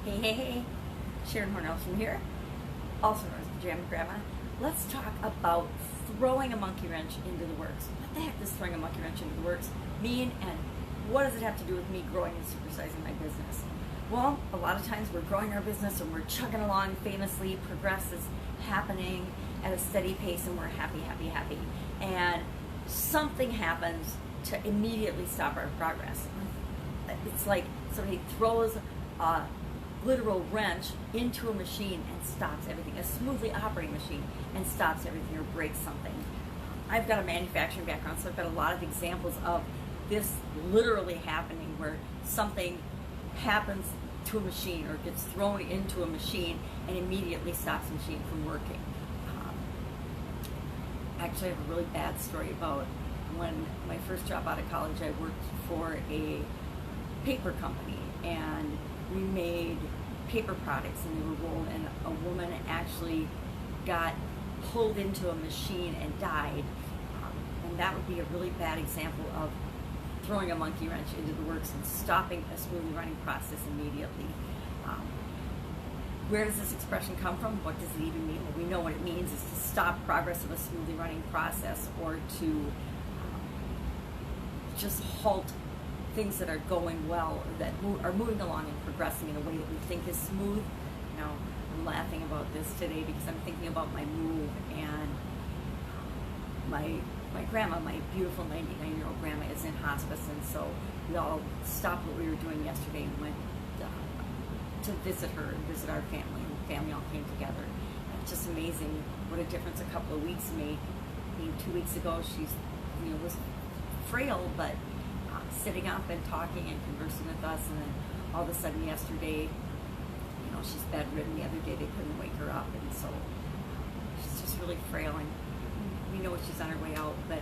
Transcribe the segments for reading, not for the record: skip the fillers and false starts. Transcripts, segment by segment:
Hey, hey, hey, Sharon Horne-Ellstrom here, also known as Pajama Grandma. Let's talk about throwing a monkey wrench into the works. What the heck does throwing a monkey wrench into the works mean, and what does it have to do with me growing and supersizing my business? Well, a lot of times we're growing our business and we're chugging along famously, progress is happening at a steady pace and we're happy, happy, happy. And something happens to immediately stop our progress. It's like somebody throws a literal wrench into a machine and stops everything, a smoothly operating machine, and stops everything or breaks something. I've got a manufacturing background, so I've got a lot of examples of this literally happening where something happens to a machine or gets thrown into a machine and immediately stops the machine from working. Actually, I have a really bad story about when my first job out of college. I worked for a paper company and we made paper products and they were rolled, and a woman actually got pulled into a machine and died. And that would be a really bad example of throwing a monkey wrench into the works and stopping a smoothly running process immediately. Where does this expression come from? What does it even mean? Well, we know what it means is to stop progress of a smoothly running process, or to just halt things that are going well, or that are moving along and progressing in a way that we think is smooth. Now, I'm laughing about this today because I'm thinking about my move, and my grandma, my beautiful 99-year-old grandma, is in hospice, and so we all stopped what we were doing yesterday and went to visit her and visit our family, and the family all came together. And it's just amazing what a difference a couple of weeks made. 2 weeks ago, she's was frail, but sitting up and talking and conversing with us, and then all of a sudden yesterday, she's bedridden. The other day they couldn't wake her up, and so she's just really frail, and we know she's on her way out, but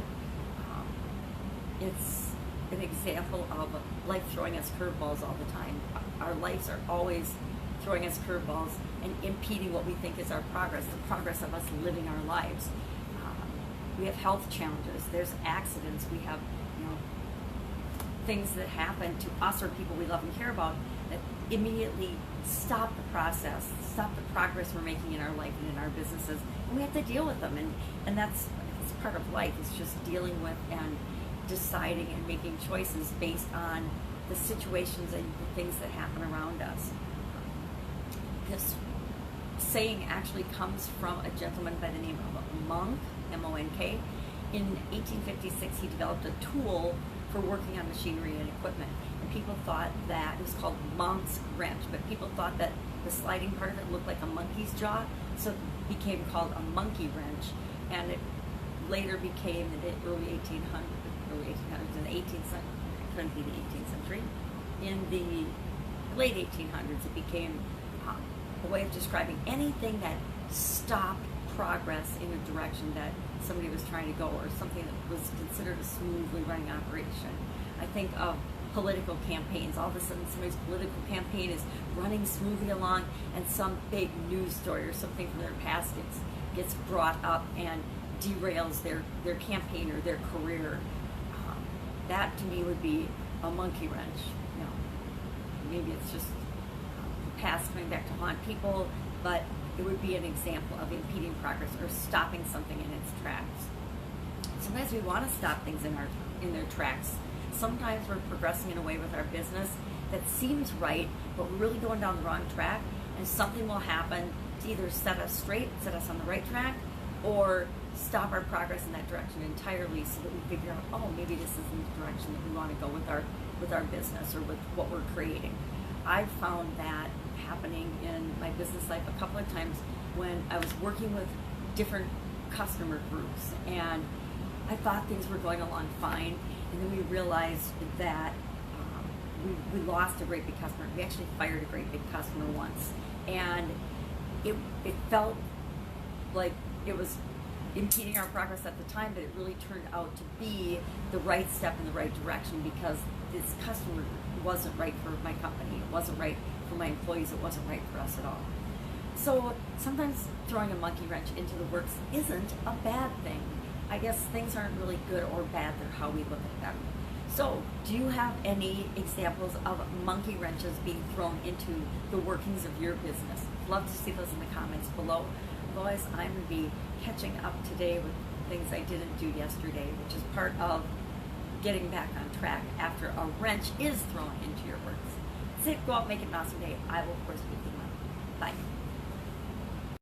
it's an example of life throwing us curveballs all the time. Our lives are always throwing us curveballs and impeding what we think is our progress, the progress of us living our lives. We have health challenges, there's accidents, we have things that happen to us or people we love and care about that immediately stop the process, stop the progress we're making in our life and in our businesses, and we have to deal with them. And it's part of life. It's just dealing with and deciding and making choices based on the situations and the things that happen around us. This saying actually comes from a gentleman by the name of Monk, M-O-N-K. In 1856, he developed a tool for working on machinery and equipment, and people thought that it was called Monk's wrench, but people thought that the sliding part of it looked like a monkey's jaw, so it became called a monkey wrench, and it later became in the early 1800s, in the 18th century, couldn't be the 18th century, in the late 1800s, it became a way of describing anything that stopped progress in a direction that somebody was trying to go, or something that was considered a smoothly running operation. I think of political campaigns. All of a sudden somebody's political campaign is running smoothly along, and some big news story or something from their past gets brought up and derails their campaign or their career. That to me would be a monkey wrench. Maybe it's just the past coming back to haunt people, but it would be an example of impeding progress or stopping something in its tracks. Sometimes we want to stop things in their tracks. Sometimes we're progressing in a way with our business that seems right, but we're really going down the wrong track, and something will happen to either set us straight, set us on the right track, or stop our progress in that direction entirely, so that we figure out, oh, maybe this isn't the direction that we want to go with our business or with what we're creating. I've found that happening in my business life a couple of times when I was working with different customer groups, and I thought things were going along fine, and then we realized that we lost a great big customer. We actually fired a great big customer once, and it felt like it was impeding our progress at the time, but it really turned out to be the right step in the right direction, because this customer wasn't right for my company, it wasn't right for my employees, it wasn't right for us at all. So sometimes throwing a monkey wrench into the works isn't a bad thing. I guess things aren't really good or bad, they're how we look at them. So, do you have any examples of monkey wrenches being thrown into the workings of your business? Love to see those in the comments below. Otherwise, I'm going to be catching up today with things I didn't do yesterday, which is part of getting back on track after a wrench is thrown into your works. That's it. Go out, make it an awesome day. I will, of course, be with you. Bye.